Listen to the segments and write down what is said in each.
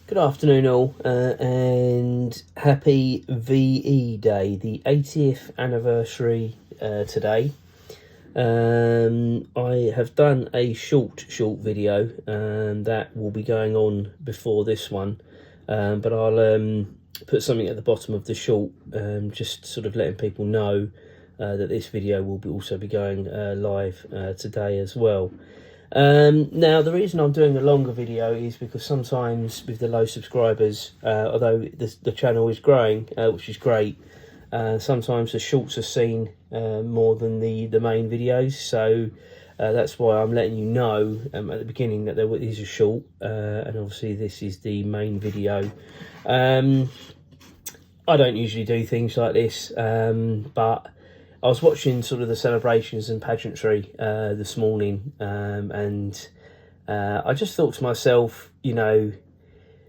Good afternoon, all, and happy VE Day, the 80th anniversary today. I have done a short video that will be going on before this one, but I'll put something at the bottom of the short, just sort of letting people know that this video will also be going live today as well. Now, the reason I'm doing a longer video is because sometimes with the low subscribers, although the channel is growing, which is great, sometimes the shorts are seen more than the main videos. So that's why I'm letting you know at the beginning that there is a short, and obviously this is the main video. I don't usually do things like this, but I was watching sort of the celebrations and pageantry this morning, and I just thought to myself, you know,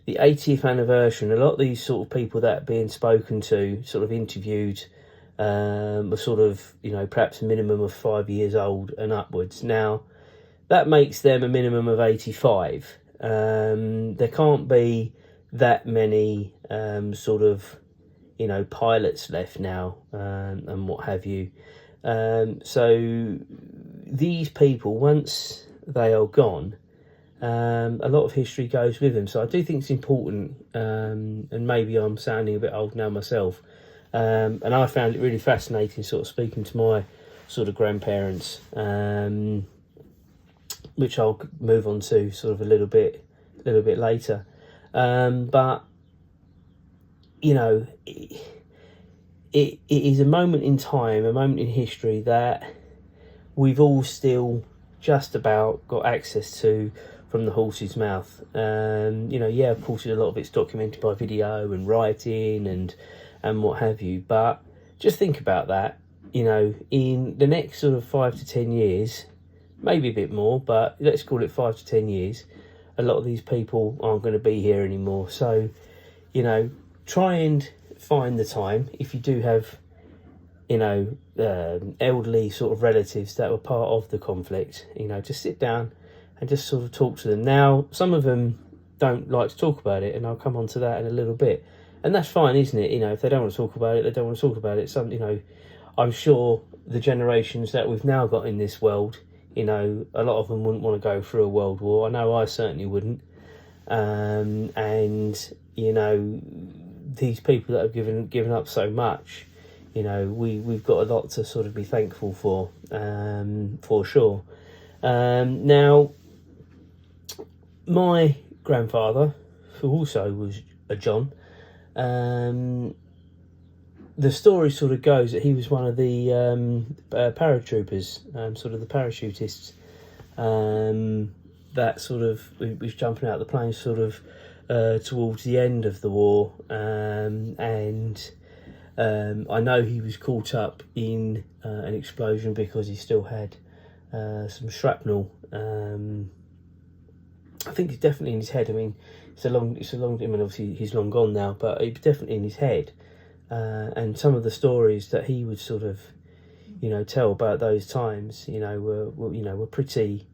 the 80th anniversary, and a lot of these sort of people that are being spoken to, sort of interviewed, were sort of, you know, perhaps a minimum of 5 years old and upwards. Now, that makes them a minimum of 85. There can't be that many sort of, you know, pilots left now, and what have you. So these people, once they are gone, a lot of history goes with them. So I do think it's important, and maybe I'm sounding a bit old now myself, and I found it really fascinating sort of speaking to my sort of grandparents, which I'll move on to sort of a little bit later. But you know, it is a moment in time, a moment in history that we've all still just about got access to from the horse's mouth. You know, yeah, of course, a lot of it's documented by video and writing and what have you. But just think about that. You know, in the next sort of 5 to 10 years, maybe a bit more, but let's call it 5 to 10 years, a lot of these people aren't going to be here anymore. So, you know, try and find the time, if you do have, you know, elderly sort of relatives that were part of the conflict, you know, just sit down and just sort of talk to them. Now, some of them don't like to talk about it, and I'll come on to that in a little bit. And that's fine, isn't it? You know, if they don't want to talk about it, they don't want to talk about it. Some, you know, I'm sure the generations that we've now got in this world, you know, a lot of them wouldn't want to go through a world war. I know I certainly wouldn't. And, you know, these people that have given up so much, you know, we've got a lot to sort of be thankful for sure. Now, my grandfather, who also was a John, the story sort of goes that he was one of the paratroopers, sort of the parachutists, that sort of was jumping out of the plane sort of towards the end of the war, and I know he was caught up in an explosion because he still had some shrapnel. I think it's definitely in his head. I mean, it's a long. I mean, obviously he's long gone now, but it's definitely in his head. And some of the stories that he would sort of, you know, tell about those times, you know, were pretty,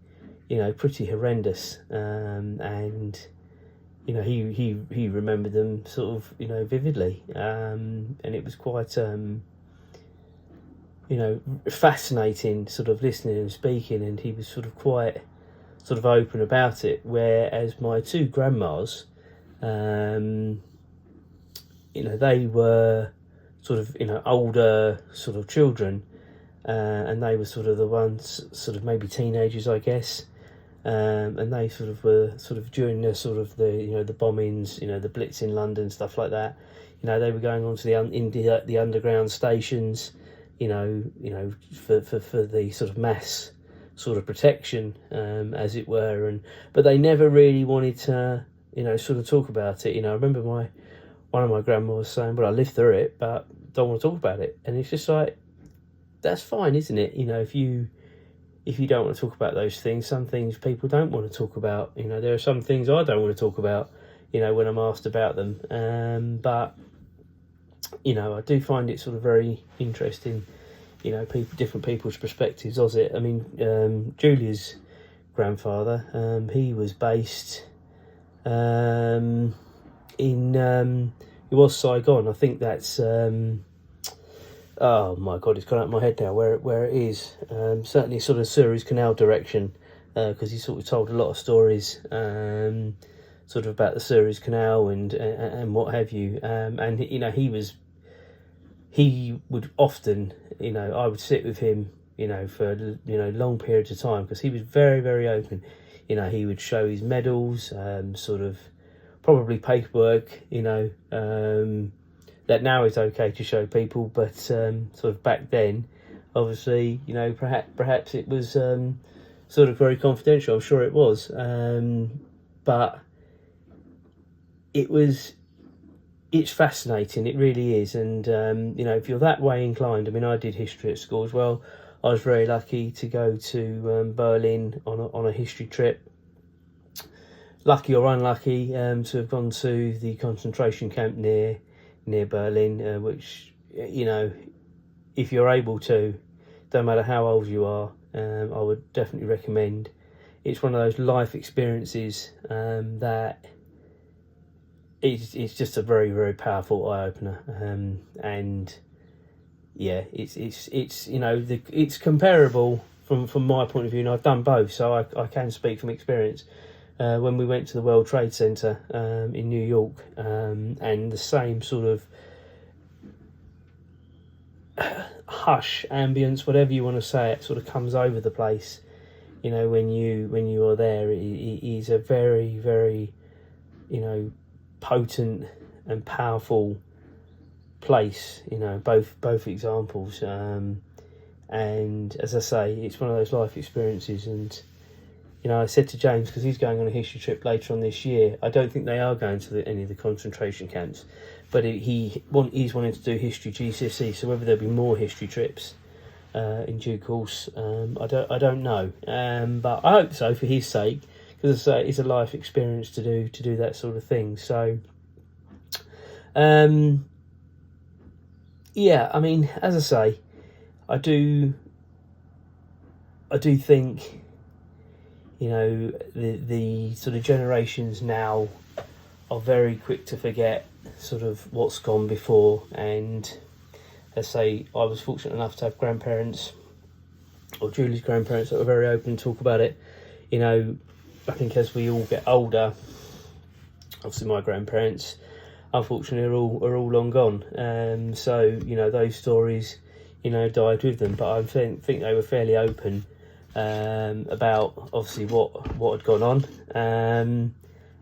you know, pretty horrendous. And you know, he remembered them sort of, you know, vividly, and it was quite, you know, fascinating sort of listening and speaking, and he was sort of quite sort of open about it, whereas my two grandmas, you know, they were sort of, you know, older sort of children, and they were sort of the ones, sort of maybe teenagers, I guess. And they sort of were sort of during the sort of the, you know, the bombings, you know, the Blitz in London, stuff like that. You know, they were going on to the underground stations, you know, for the sort of mass sort of protection, as it were. But they never really wanted to, you know, sort of talk about it. You know, I remember one of my grandmas saying, "Well, I lived through it, but don't want to talk about it." And it's just like, that's fine, isn't it? You know, if you don't want to talk about those things, some things people don't want to talk about. You know, there are some things I don't want to talk about, you know, when I'm asked about them. But, you know, I do find it sort of very interesting, you know, different people's perspectives of it. I mean, Julia's grandfather, he was based, it was Saigon. I think that's oh my god, it's gone out of my head now where it is. Certainly sort of Suez Canal direction, because he sort of told a lot of stories sort of about the Suez Canal and what have you. And you know, he would often, you know, I would sit with him, you know, for, you know, long periods of time, because he was very, very open. You know, he would show his medals, sort of probably paperwork, you know, that now is okay to show people, but sort of back then, obviously, you know, perhaps it was sort of very confidential. I'm sure it was, but it's fascinating. It really is. And you know, if you're that way inclined, I mean, I did history at school as well. I was very lucky to go to Berlin on a history trip. Lucky or unlucky to have gone to the concentration camp near Berlin, which, you know, if you're able to, don't matter how old you are, I would definitely recommend. It's one of those life experiences that it's just a very, very powerful eye opener, and yeah, it's you know, it's comparable from my point of view, and I've done both, so I can speak from experience. When we went to the World Trade Center in New York, and the same sort of hush ambience, whatever you want to say, it sort of comes over the place. You know, when you are there, it is a very, very, you know, potent and powerful place. You know, both examples, and as I say, it's one of those life experiences. And you know, I said to James, because he's going on a history trip later on this year, I don't think they are going to any of the concentration camps, but he's wanting to do history GCSE, so whether there'll be more history trips in due course, I don't know, but I hope so, for his sake, because it's a life experience to do that sort of thing. So yeah, I mean, as I say, I do think, you know, the sort of generations now are very quick to forget sort of what's gone before. And let's say I was fortunate enough to have grandparents, or Julie's grandparents, that were very open to talk about it. You know, I think as we all get older, obviously my grandparents, unfortunately, are all long gone. So, you know, those stories, you know, died with them. But I think they were fairly open about obviously what had gone on,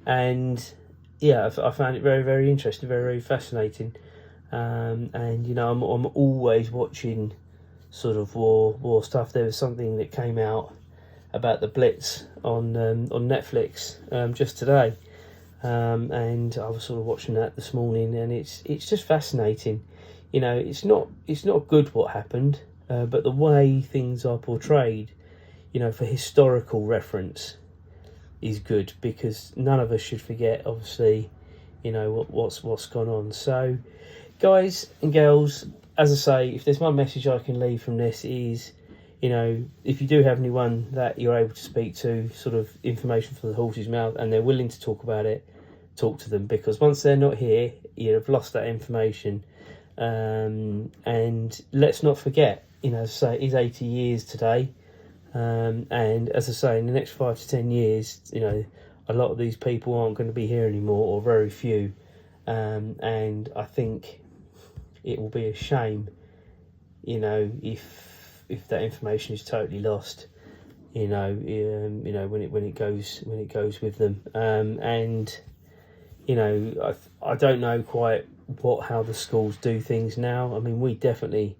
and yeah, I found it very, very interesting, very, very fascinating, and you know, I'm always watching sort of war stuff. There was something that came out about the Blitz on Netflix just today, and I was sort of watching that this morning, and it's just fascinating. You know, it's not good what happened, but the way things are portrayed, you know, for historical reference, is good, because none of us should forget, obviously, you know, what's gone on. So, guys and girls, as I say, if there's one message I can leave from this is, you know, if you do have anyone that you're able to speak to, sort of information from the horse's mouth, and they're willing to talk about it, talk to them, because once they're not here, you've lost that information. And let's not forget, you know, as I say, it is 80 years today. And as I say, in the next 5 to 10 years, you know, a lot of these people aren't going to be here anymore, or very few. And I think it will be a shame, you know, if that information is totally lost, you know, when it goes with them. And you know, I don't know quite how the schools do things now. I mean, we definitely,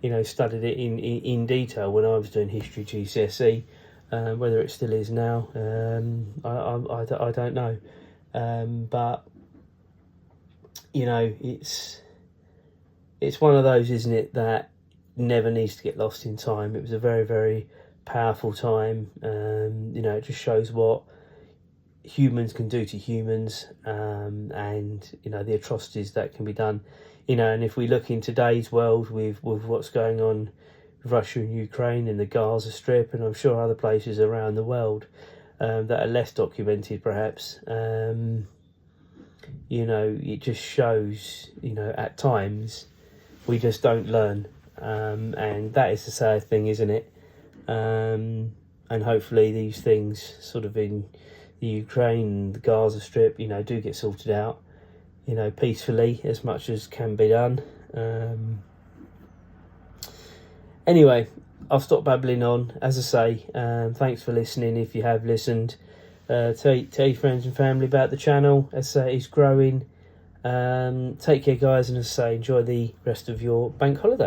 you know, studied it in detail when I was doing history GCSE. Whether it still is now, I don't know. But you know, it's one of those, isn't it, that never needs to get lost in time. It was a very, very powerful time. You know, it just shows what humans can do to humans, and you know, the atrocities that can be done. You know, and if we look in today's world with what's going on with Russia and Ukraine and the Gaza Strip, and I'm sure other places around the world that are less documented perhaps, you know, it just shows, you know, at times we just don't learn, and that is the sad thing, isn't it? And hopefully these things sort of in the Ukraine, the Gaza Strip, you know, do get sorted out, you know, peacefully as much as can be done. Anyway, I'll stop babbling on. As I say, thanks for listening if you have listened. Tell your friends and family about the channel. As I say, it's growing. Take care, guys, and as I say, enjoy the rest of your bank holiday.